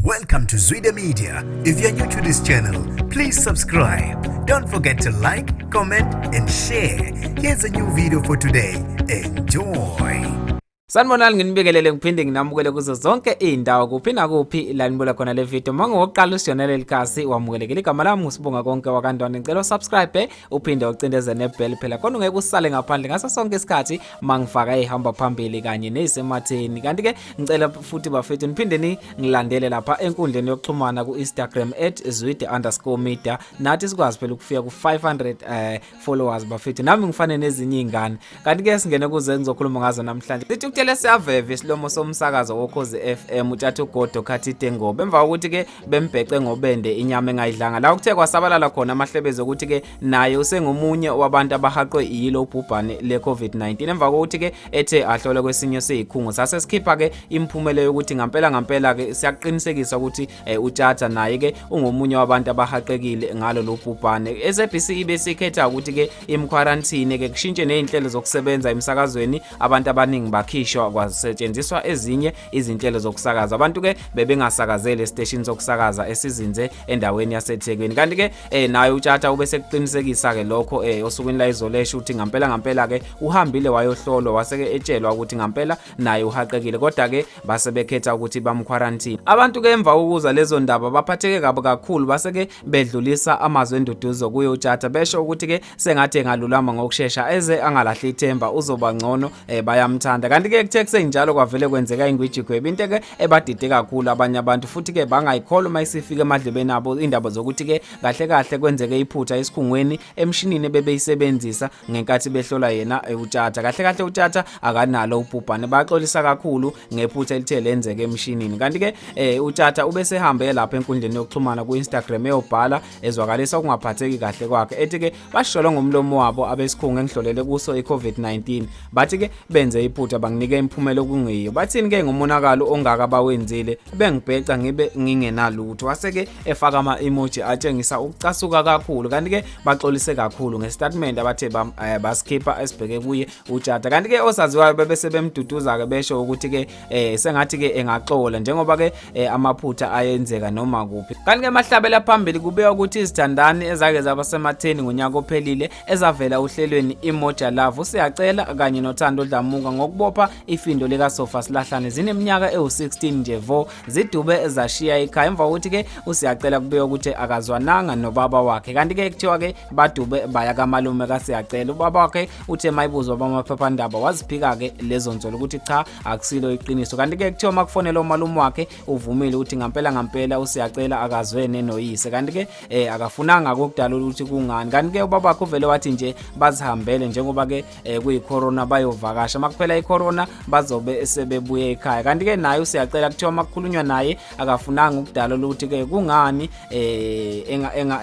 Welcome to ZIDUBE Media. If you're new to this channel, please subscribe. Don't forget to like, comment and share. Here's a new video for today. Enjoy. Sanibonani nginibekelele ngiphinde nginamukele kuzo zonke indawo kuphi nakuphi la nibola khona le video mangoqala usijonele likhasi wamukelekile igama lami usibonga konke wakantwana ngicela subscribe uphinde ucindeze nebell phela khona ungeke usale ngaphandle ngaso sonke isikhathi mangifaka ehamba phambili kanye nezisematheni kanti ke ngicela futhi bafethu niphinde ngilandele lapha enkundleni yokuxhumana ku Instagram @zwide_media nathi sikwazi phela ukufika ku 500 followers bafethu nami ngifane nezinye izingane kanti ke singene kuze ngizokhuluma ngazo namhlanje Uthukuthele siyaveva isilomo somsakazo wokhozi FM utshatha ugodo khathide ngoba emva ukuthi ke bembhece ngobende inyama engayidlanga la ukuthe kwasabalala khona amahlebeze ukuthi ke naye usengomunye wabantu abahaqwe yilo ubhubhane le COVID-19 emva kokuthi ke ethe ahlole kwesinye seyikhungo sase sikhipha ke imiphumela yokuthi ngampela ke siyaqinisekisa ukuthi uTSHATHA naye ke ungomunye wabantu abahaqekile ngalo lo bhubhane SABC ibesikhetha ukuthi ke imquarantine ke kushintshe nezinhlelo zokusebenza emsakazweni abantu abaningi bakhishwa kwasetshenziswa ezinye izinhlelo zokusakaza abantu ke bebengasakazele station zokusakaza esizinze endaweni yaseThekwini kanti ke naye uTSHATHA ubese kuqinisekisa ke lokho osukwini la isolation uthi ngampela ke uhambile wayohlolwa waseke etshelwa ukuthi ngampela naye uhaqekile kodwa ke base bekhetha ukuthi bamquarantine abantu ke emva ukuza lezo ndaba baphatheke kabi kakhulu base ke bedlulisa amazwi enduduzo kuyo uTSHATHA besho ukuthi ke sengathi engalulama ngokusheshsha eze angalahli ithemba uzoba ngcono bayamthanda kanti ke kuthe kusenjalo kwavele kwenzeka ingwiji gwebe into ke ebadide kakhulu abanye abantu futhi ke bangayikholwa mayisifika emadlebeni abo indaba zokuthi ke kahle kwenzeke iphutha esikhungweni emshinini bebeyisebenzisa ngenkathi behlola yena uTSHATHA kahle uTSHATHA akanalo ubhubhane baxolisa kakhulu ngephutha elithe lenzeke emshinini kanti ke uTSHATHA ubese ehambe lapha enkundleni yokuxhumana ku Instagram eyobhala ezwakalisa ukungaphatheki kahle kwakhe ethi ke bashola ngomlomo wabo abesikhungu engihlolele kuso iCovid-19 bathi ke benze iphutha banginike imiphumela okungiyo bathini ke ngomonakalo ongaka bawenzile bengibheca ngibe ngingenalutho waseke efaka ama emoji atshengisa ukucasuka kakhulu kanti ke baxolise kakhulu ngestatement abathe basikhipha esibheke kuye uTSHATHA kanti ke osaziwayo bebese bemduduza ke besho ukuthi ke sengathi ke engaxola njengoba ke amaphutha ayenzeka noma kuphi kanti ke mahlabela phambili kubeka ukuthi izithandani ezake zabasematheni ngonyaka ophelile ezavela uhlelweni iMoja Love siyacela kanye noThando Dlamuka ngokubopha ifindo lika Sofa Silahlane zineminyaka ewu16 nje vo ZIDUBE ezashiya ekhaya emva ukuthi ke usiyacela kubeka ukuthi akazwananga nobaba wakhe kanti ke kuthiwa ke baDUBE baya kaMalume kasiyacela ubaba wakhe uthe mayibuzwa bamaphephandaba waziphika ke lezo nzolo ukuthi cha akusilo iqiniso kanti ke kuthiwa makufonela umalume wakhe uvumile ukuthi ngampela usiyacela akazwene noyise kanti ke akafunanga kokudala ukuthi kungani kanti ke ubaba wakhe uvele wathi nje bazihambele njengoba ke kuyicorona bayovakasha makuphela icorona bazobe sebebuye ekhaya kanti ke naye usiyacela kuthiwa makukhulunywa naye akafunanga ukudala ukuthi ke kungani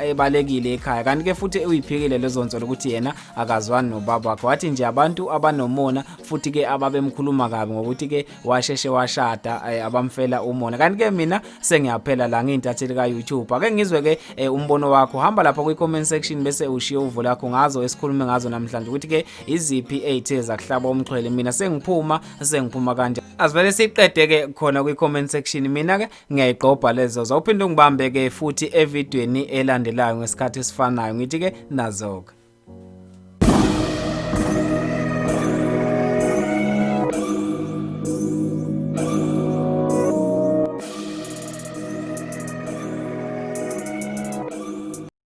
ebalekile ekhaya kanti ke futhi uyiphikile lezo nzolo ukuthi yena akazwani nobaba wakhe wathi nje abantu abanomona futhi ke ababemkhuluma kabi ngokuthi ke washeshe washada abamfela umona kanti ke mina sengiyaphela la ngintatheli ka YouTube ake ngizwe ke umbono wakho hamba lapha ku comment section bese ushiya uvo lakho ngazo esikhulume ngazo namhlanje ukuthi ke iziphi ezithe kuhlaba umxhwele mina sengiphuma kanje asivele siqede ke khona ku comment section mina ke ngiyayiqopha lezo zawuphinde ungibambe ke futhi evidweni elandelayo ngesikhathi esifanayo ngithi ke nazoke